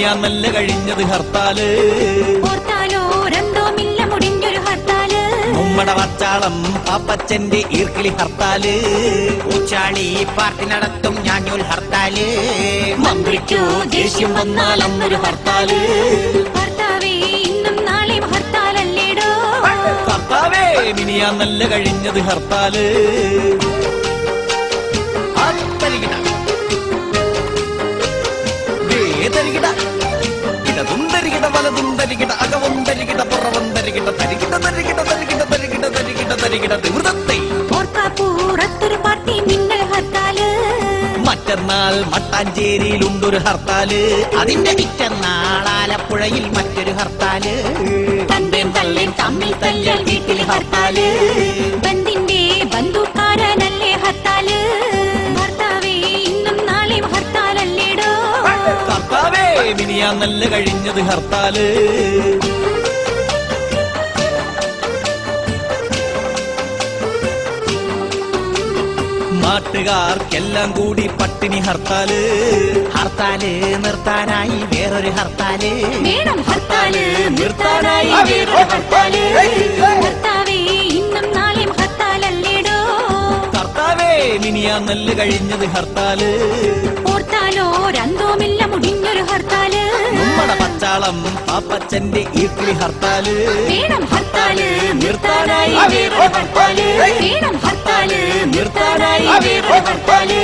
മിനിയാന്നല്ല കഴിഞ്ഞത് ഹർത്താല് നമ്മുടെ വച്ചാളം പാപ്പച്ചന്റെ ഈർക്കിളി ഹർത്താല് ഊച്ചാളി പാർട്ടി നടത്തും ഞാഞ്ഞൂൽ ഹർത്താല് മന്ത്രിക്കോ ദേഷ്യം വന്നാൽ അന്നൊരു ഹർത്താല് കർത്താവേ മിനിയാന്നല്ല കഴിഞ്ഞത് ഹർത്താല് ഇടതുന്തരികിട വലതുന്തരികിട അകവുന്തരികിട പുറവന്തരികിട തരികിട തരികിട തരികിട തരികിട തരികിട തരികിട തീവ്രത്തെ മറ്റന്നാൾ മട്ടാഞ്ചേരിയിലുണ്ടൊരു ഹർത്താല് അതിന്റെ പിറ്റന്നാൾ ആലപ്പുഴയിൽ മറ്റൊരു ഹർത്താല് തന്തേം തള്ളേം തമ്മിൽ തല്ലിയാൽ വീട്ടിൽ ഹർത്താല് ബന്ധിന്റെ ബന്ധുക്കാരനല്ലേ ഹർത്താല് ഭർത്താവേ ഇന്നും നാളെയും ഹർത്താലല്ലേടോ കർത്താവേ മിനിയാന്നല്ല കഴിഞ്ഞത് ഹർത്താല് നാട്ടുകാർക്കെല്ലാം കൂടി പട്ടിണി ഹർത്താല് ഹർത്താല് നിർത്താനായി വേറൊരു ഹർത്താല് വേണം ഹർത്താല് നിർത്താനായി വേറൊരു ഹർത്താല് ഭർത്താവേ ഇന്നും നാളെയും ഹർത്താലല്ലേടോ കർത്താവേ മിനിയാന്നല്ല കഴിഞ്ഞത് ഹർത്താല് ഓർത്താലോ രണ്ടോമില്ല മുടിഞ്ഞൊരു ഹർത്താല് നമ്മുടെ പച്ചാളം പാപ്പച്ചന്റെ ഈർക്കിളി ഹർത്താല് വേണം ഹർത്താല് നിർത്താനായി വേറൊരു ഹർത്താല് വേണം ഹർത്താല് നിർത്താനായി വേറൊരു ഹർത്താല്